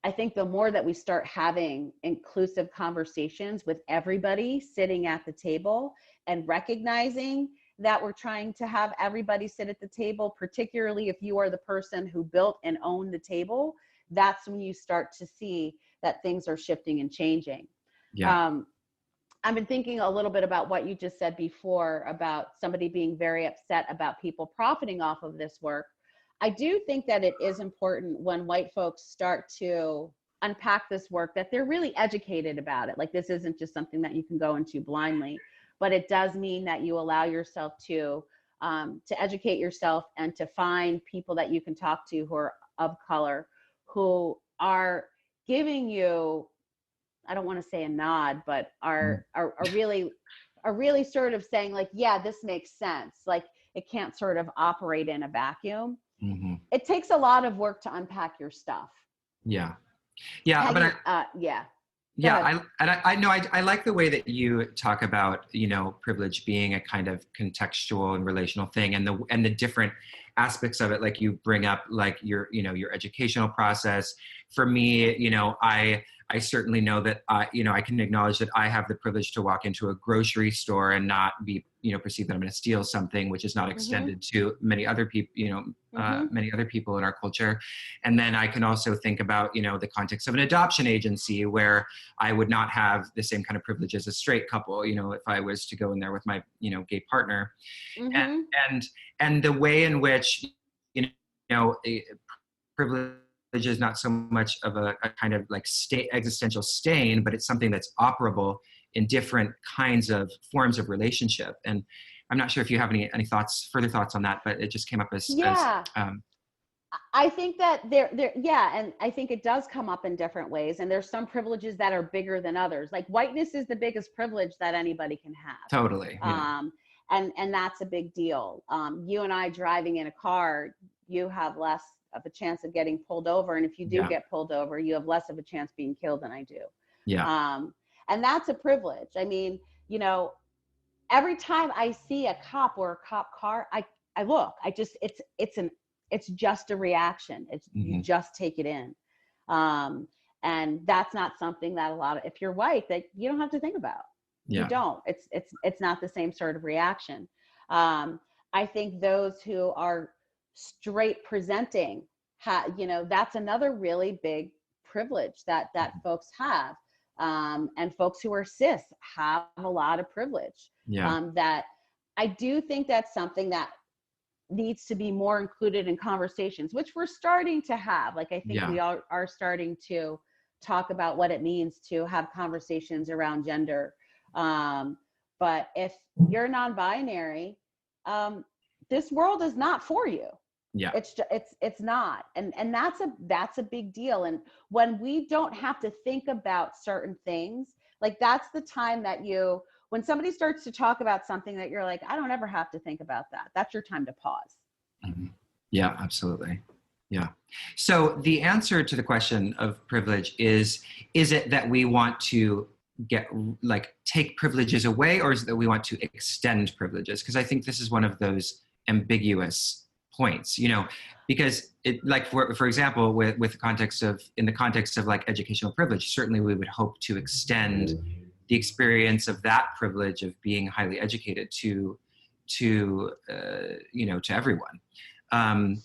I think the more that we start having inclusive conversations with everybody sitting at the table, and recognizing that we're trying to have everybody sit at the table, particularly if you are the person who built and owned the table, that's when you start to see that things are shifting and changing. I've been thinking a little bit about what you just said before about somebody being very upset about people profiting off of this work. I do think that it is important when white folks start to unpack this work, that they're really educated about it. Like, this isn't just something that you can go into blindly, but it does mean that you allow yourself to to educate yourself and to find people that you can talk to who are of color, who are giving you, I don't want to say a nod, but are really sort of saying like, yeah, this makes sense. Like it can't sort of operate in a vacuum. Mm-hmm. It takes a lot of work to unpack your stuff. Yeah. Yeah. I like the way that you talk about, privilege being a kind of contextual and relational thing, and the different aspects of it. Like you bring up like your educational process. For me, I certainly know that I can acknowledge that I have the privilege to walk into a grocery store and not be perceived that I'm going to steal something, which is not extended to many other people, many other people in our culture. And then I can also think about the context of an adoption agency where I would not have the same kind of privilege as a straight couple, if I was to go in there with my gay partner. And the way in which privilege is not so much of a kind of like existential stain, but it's something that's operable in different kinds of forms of relationship. And I'm not sure if you have any further thoughts on that, but it just came up as I think that and I think it does come up in different ways. And there's some privileges that are bigger than others. Like whiteness is the biggest privilege that anybody can have. Totally. Yeah. And that's a big deal. You and I driving in a car, you have less of a chance of getting pulled over. And if you do get pulled over, you have less of a chance being killed than I do. Yeah. And that's a privilege. I mean, every time I see a cop or a cop car, I look, it's just a reaction. You just take it in. And that's not something that if you're white, that you don't have to think about. Yeah. You don't. It's not the same sort of reaction. I think those who are straight presenting, that's another really big privilege that folks have. And folks who are cis have a lot of privilege. Yeah. That I do think that's something that needs to be more included in conversations, which we're starting to have. Like, I think we all are starting to talk about what it means to have conversations around gender. But if you're non-binary, this world is not for you. Yeah. It's not. And that's a big deal. And when we don't have to think about certain things, like that's the time that when somebody starts to talk about something that you're like, I don't ever have to think about that. That's your time to pause. Mm-hmm. Yeah, absolutely. Yeah. So the answer to the question of privilege is it that we want to take privileges away, or is it that we want to extend privileges? Because I think this is one of those ambiguous points, because it, like, for example, with the context of like educational privilege, certainly we would hope to extend the experience of that privilege of being highly educated to everyone.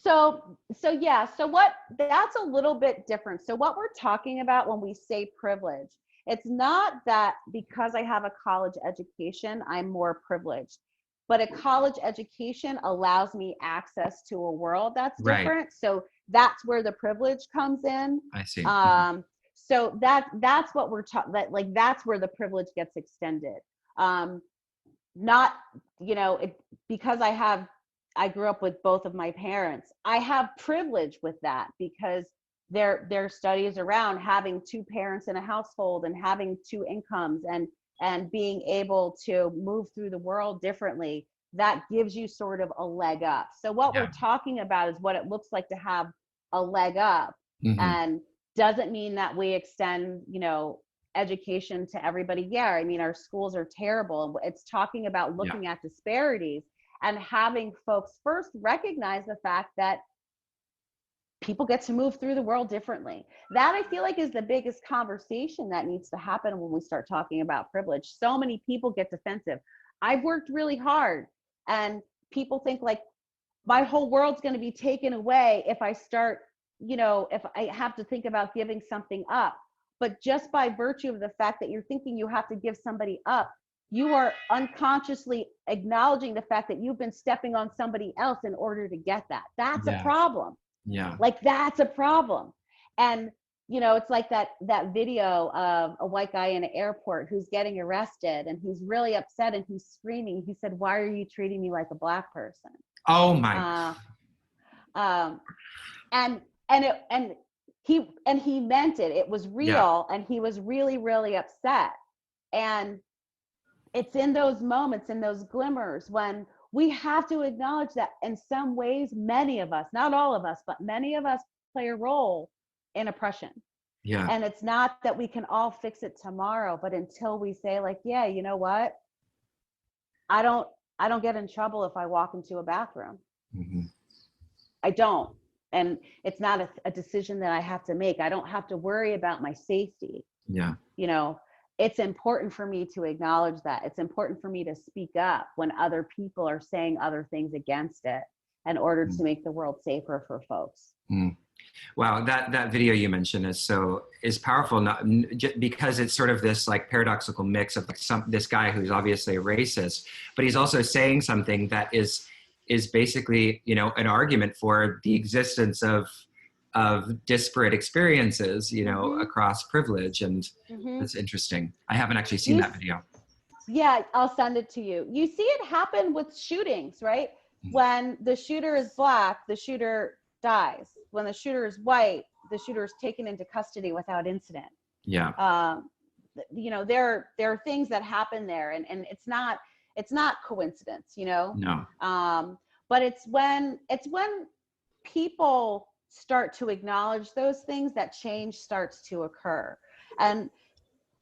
So that's a little bit different. So what we're talking about when we say privilege, it's not that because I have a college education, I'm more privileged, but a college education allows me access to a world that's different. Right. So that's where the privilege comes in. I see. So that's what we're talking, that's where the privilege gets extended. Not, because I grew up with both of my parents, I have privilege with that because their studies around having two parents in a household and having two incomes and being able to move through the world differently, that gives you sort of a leg up. So what we're talking about is what it looks like to have a leg up. And doesn't mean that we extend, education to everybody. Yeah, I mean, our schools are terrible. It's talking about looking at disparities and having folks first recognize the fact that people get to move through the world differently. That I feel like is the biggest conversation that needs to happen when we start talking about privilege. So many people get defensive. I've worked really hard and people think like my whole world's going to be taken away if I start, if I have to think about giving something up. But just by virtue of the fact that you're thinking you have to give somebody up, you are unconsciously acknowledging the fact that you've been stepping on somebody else in order to get that. That's a problem. Yeah. Like that's a problem. And it's like that video of a white guy in an airport who's getting arrested and he's really upset and he's screaming. He said, "Why are you treating me like a black person?" Oh my. And he meant it. It was real, and he was really, really upset. And it's in those moments, in those glimmers, when we have to acknowledge that in some ways, many of us, not all of us, but many of us play a role in oppression. Yeah. And it's not that we can all fix it tomorrow, but until we say, like, yeah, you know what? I don't get in trouble if I walk into a bathroom. Mm-hmm. I don't. And it's not a decision that I have to make. I don't have to worry about my safety. Yeah. It's important for me to acknowledge that. It's important for me to speak up when other people are saying other things against it in order to make the world safer for folks. Mm. Wow, that video you mentioned is powerful, not because it's sort of this like paradoxical mix of like this guy who's obviously a racist, but he's also saying something that is basically, an argument for the existence of disparate experiences, across privilege. And that's interesting. I haven't actually seen that video. Yeah, I'll send it to you. You see it happen with shootings, right? When the shooter is black, the shooter dies. When the shooter is white, the shooter is taken into custody without incident. Yeah. There are things that happen there, and it's not coincidence, No. But it's when people start to acknowledge those things that change starts to occur. And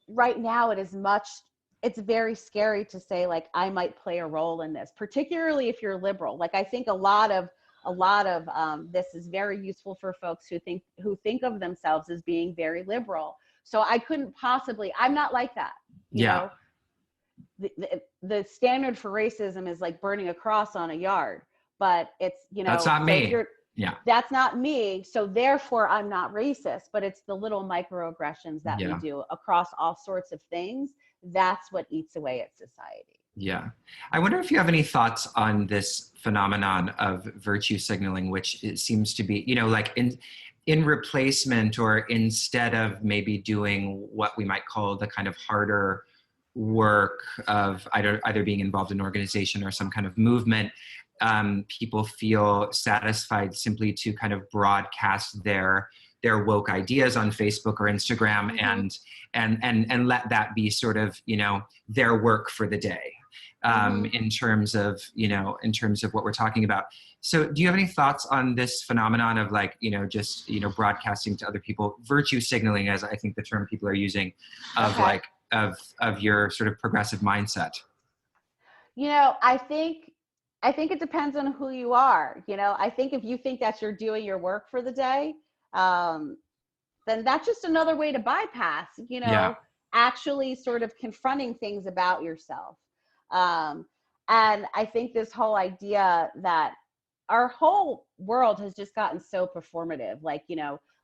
right now it's very scary to say, like, I might play a role in this, particularly if you're liberal. Like, I think a lot of this is very useful for folks who think of themselves as being very liberal. So I couldn't possibly, I'm not like that. You know, the standard for racism is like burning a cross on a yard, but it's, that's not me. Yeah. That's not me. So therefore I'm not racist, but it's the little microaggressions that we do across all sorts of things. That's what eats away at society. Yeah. I wonder if you have any thoughts on this phenomenon of virtue signaling, which it seems to be, like in replacement or instead of maybe doing what we might call the kind of harder work of either being involved in an organization or some kind of movement, people feel satisfied simply to kind of broadcast their woke ideas on Facebook or Instagram and let that be sort of, their work for the day, in terms of what we're talking about. So do you have any thoughts on this phenomenon of like, just, broadcasting to other people, virtue signaling, as I think the term people are using, of like, of your sort of progressive mindset? I think it depends on who you are. I think if you think that you're doing your work for the day, then that's just another way to bypass, actually sort of confronting things about yourself. And I think this whole idea that our whole world has just gotten so performative, like,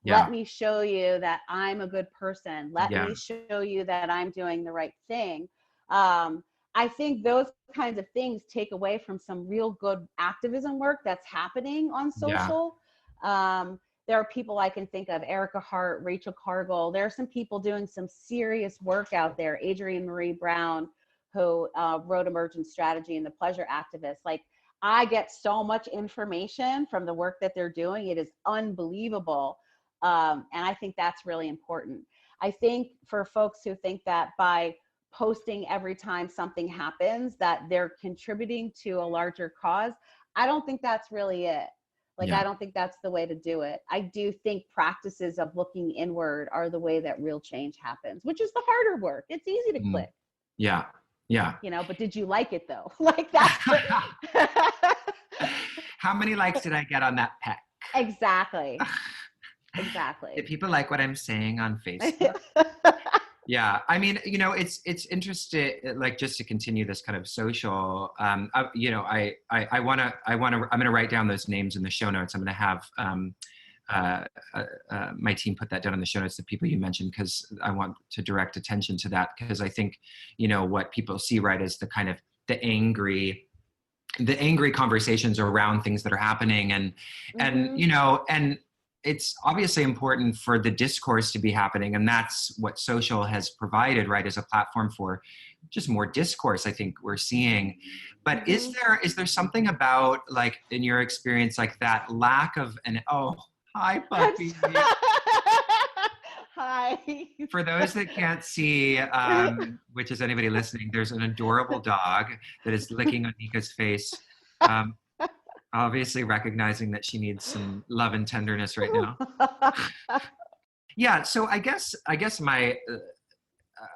let me show you that I'm a good person. Let me show you that I'm doing the right thing. I think those kinds of things take away from some real good activism work that's happening on social. There are people I can think of, Erica Hart, Rachel Cargill. There are some people doing some serious work out there. Adrienne Marie Brown, who wrote Emergent Strategy, and The Pleasure Activist. Like, I get so much information from the work that they're doing. It is unbelievable. And I think that's really important. I think for folks who think that by posting every time something happens that they're contributing to a larger cause, I don't think that's really it. Like, I don't think that's the way to do it. I do think practices of looking inward are the way that real change happens, which is the harder work. It's easy to click. Yeah. But did you like it though? Like that. How many likes did I get on that peck? Exactly. Did people like what I'm saying on Facebook? Yeah, I mean, it's interesting. Like, just to continue this kind of social, I'm gonna write down those names in the show notes. I'm gonna have my team put that down in the show notes, the people you mentioned, because I want to direct attention to that, because I think, what people see, right, is the kind of the angry conversations around things that are happening, and it's obviously important for the discourse to be happening, and that's what social has provided, right, as a platform for just more discourse, I think we're seeing. But is there something about, like, in your experience, like that lack of an, oh, hi puppy. Hi. For those that can't see, which is anybody listening, there's an adorable dog that is licking Oneika's face. Obviously recognizing that she needs some love and tenderness right now. Yeah, so I guess my,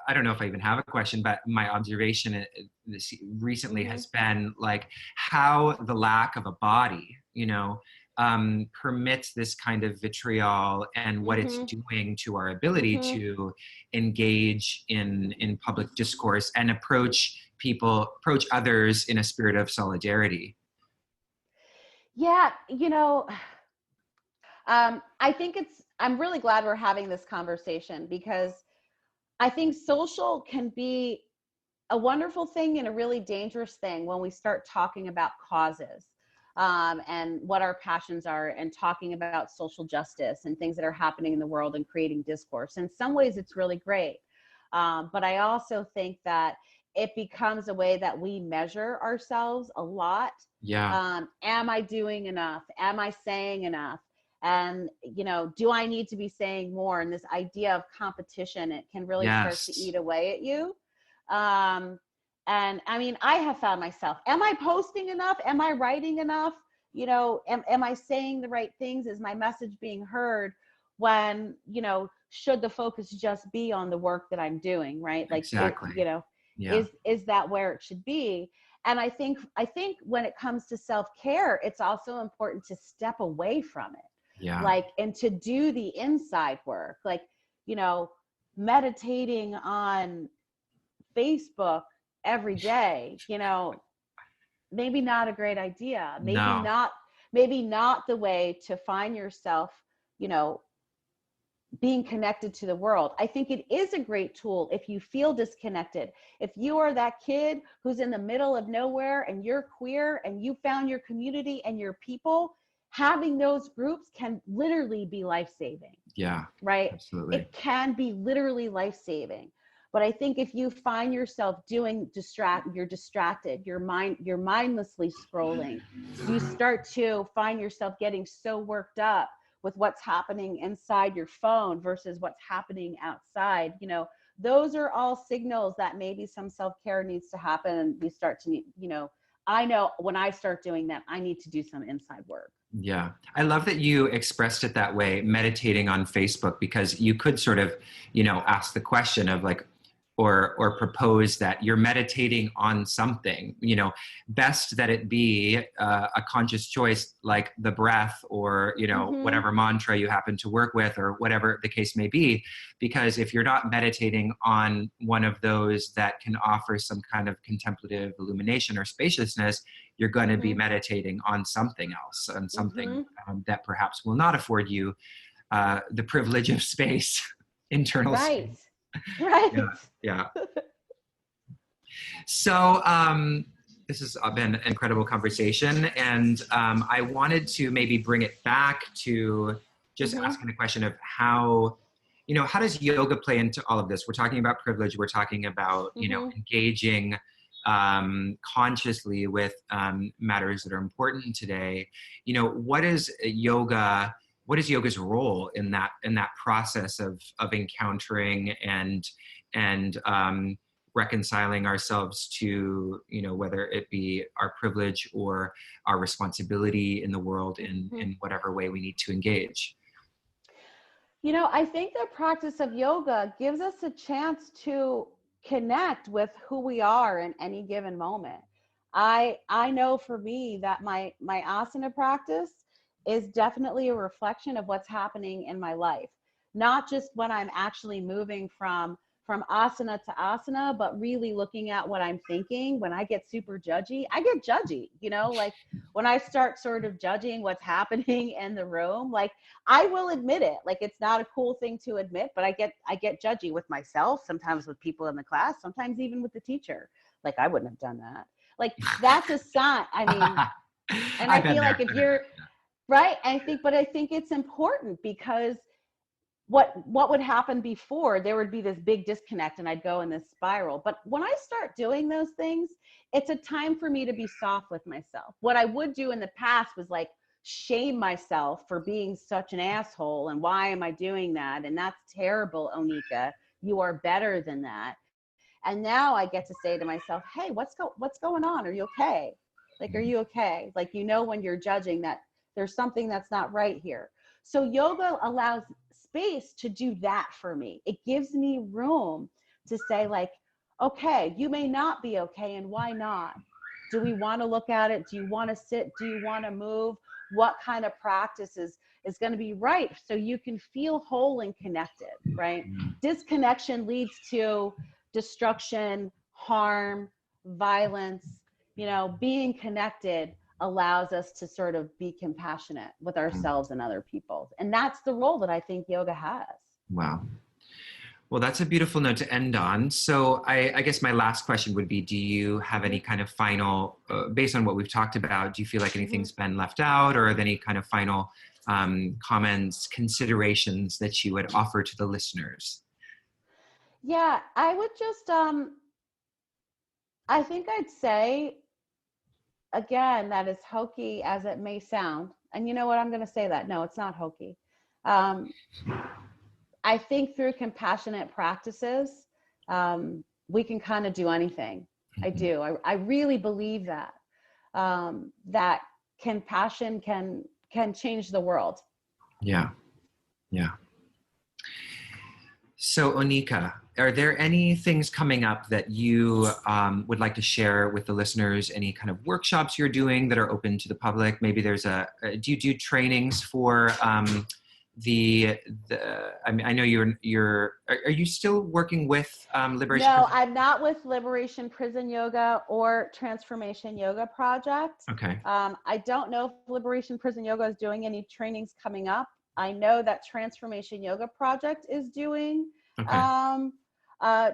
I don't know if I even have a question, but my observation this recently has been like how the lack of a body, permits this kind of vitriol and what it's doing to our ability to engage in public discourse and approach others in a spirit of solidarity. Yeah, I think I'm really glad we're having this conversation, because I think social can be a wonderful thing and a really dangerous thing when we start talking about causes, and what our passions are, and talking about social justice and things that are happening in the world and creating discourse. In some ways, it's really great. But I also think that it becomes a way that we measure ourselves a lot. Yeah. Am I doing enough? Am I saying enough? And, do I need to be saying more? And this idea of competition, it can really start to eat away at you. And I mean, I have found myself, am I posting enough? Am I writing enough? Am I saying the right things? Is my message being heard? When, should the focus just be on the work that I'm doing, right? Like, exactly. Is that where it should be? And I think when it comes to self-care, it's also important to step away from it. Yeah. Like, and to do the inside work, like, meditating on Facebook every day, maybe not a great idea. Maybe not the way to find yourself, being connected to the world. I think it is a great tool if you feel disconnected. If you are that kid who's in the middle of nowhere and you're queer and you found your community and your people, having those groups can literally be life-saving. Yeah. Right? Absolutely. It can be literally life-saving. But I think if you find yourself you're distracted, you're mindlessly scrolling, you start to find yourself getting so worked up with what's happening inside your phone versus what's happening outside. Those are all signals that maybe some self-care needs to happen. And we start to need, I know when I start doing that, I need to do some inside work. Yeah. I love that you expressed it that way, meditating on Facebook, because you could sort of, ask the question of like, or propose that you're meditating on something, best that it be a conscious choice, like the breath or, whatever mantra you happen to work with, or whatever the case may be. Because if you're not meditating on one of those that can offer some kind of contemplative illumination or spaciousness, you're going to be meditating on something else, and something that perhaps will not afford you the privilege of space, internal space. Right. Yeah. So this has been an incredible conversation, and I wanted to maybe bring it back to just asking the question of how does yoga play into all of this? We're talking about privilege. We're talking about engaging consciously with matters that are important today. What is yoga's role in that process of encountering and reconciling ourselves to, whether it be our privilege or our responsibility in the world in whatever way we need to engage? I think the practice of yoga gives us a chance to connect with who we are in any given moment. I know for me that my asana practice is definitely a reflection of what's happening in my life. Not just when I'm actually moving from asana to asana, but really looking at what I'm thinking. When I get super judgy, I get judgy, like when I start sort of judging what's happening in the room, like I will admit it. Like, it's not a cool thing to admit, but I get judgy with myself, sometimes with people in the class, sometimes even with the teacher. Like, I wouldn't have done that. Like, that's a sign. I mean, and I feel like if you're, Right. But I think it's important because what would happen before, there would be this big disconnect and I'd go in this spiral. But when I start doing those things, it's a time for me to be soft with myself. What I would do in the past was like shame myself for being such an asshole and why am I doing that? And that's terrible, Oneika. You are better than that. And now I get to say to myself, hey, what's going on? Are you okay? Like, are you okay? Like, you know, when you're judging that there's something that's not right here. So yoga allows space to do that for me. It gives me room to say like, okay, you may not be okay. And why not? Do we want to look at it? Do you want to sit? Do you want to move? What kind of practice is going to be right so you can feel whole and connected, right? Disconnection leads to destruction, harm, violence. You know, being connected allows us to sort of be compassionate with ourselves and other people. And that's the role that I think yoga has. Wow. Well, that's a beautiful note to end on. So I guess my last question would be, do you have any kind of final, based on what we've talked about, do you feel like anything's been left out, or are there any kind of final comments, considerations that you would offer to the listeners? Yeah, I would just, I think I'd say, again, that as hokey as it may sound, and you know what, I'm going to say that. No, it's not hokey. I think through compassionate practices, we can kind of do anything. I do. I really believe that, that compassion can change the world. Yeah. Yeah. So Oneika, are there any things coming up that you would like to share with the listeners? Any kind of workshops you're doing that are open to the public? Maybe there's do you do trainings for I mean, I know are you still working with Liberation? No, I'm not with Liberation Prison Yoga or Transformation Yoga Project. Okay. I don't know if Liberation Prison Yoga is doing any trainings coming up. I know that Transformation Yoga Project is doing a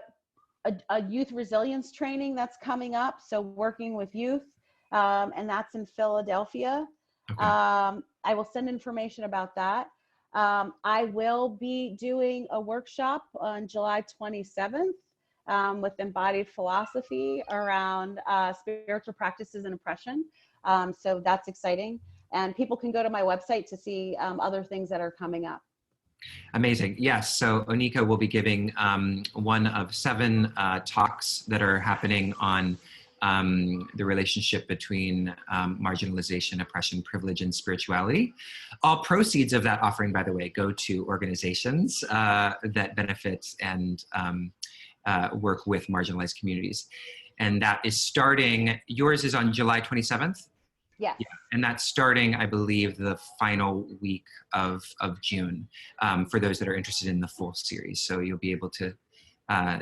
youth resilience training that's coming up. So working with youth, and that's in Philadelphia. Okay. I will send information about that. I will be doing a workshop on July 27th with embodied philosophy around spiritual practices and oppression. So that's exciting. And people can go to my website to see other things that are coming up. Amazing. Yes. So Oneika will be giving one of 7 talks that are happening on the relationship between marginalization, oppression, privilege, and spirituality. All proceeds of that offering, by the way, go to organizations that benefit and work with marginalized communities. And that is starting, yours is on July 27th? Yes. Yeah, and that's starting, I believe, the final week of June for those that are interested in the full series. So you'll be able to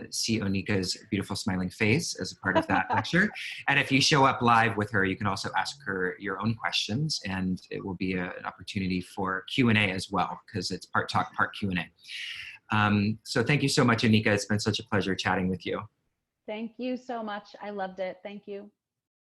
see Oneika's beautiful smiling face as a part of that lecture. And if you show up live with her, you can also ask her your own questions, and it will be an opportunity for Q&A as well, because it's part talk, part Q&A. So thank you so much, Oneika. It's been such a pleasure chatting with you. Thank you so much. I loved it. Thank you.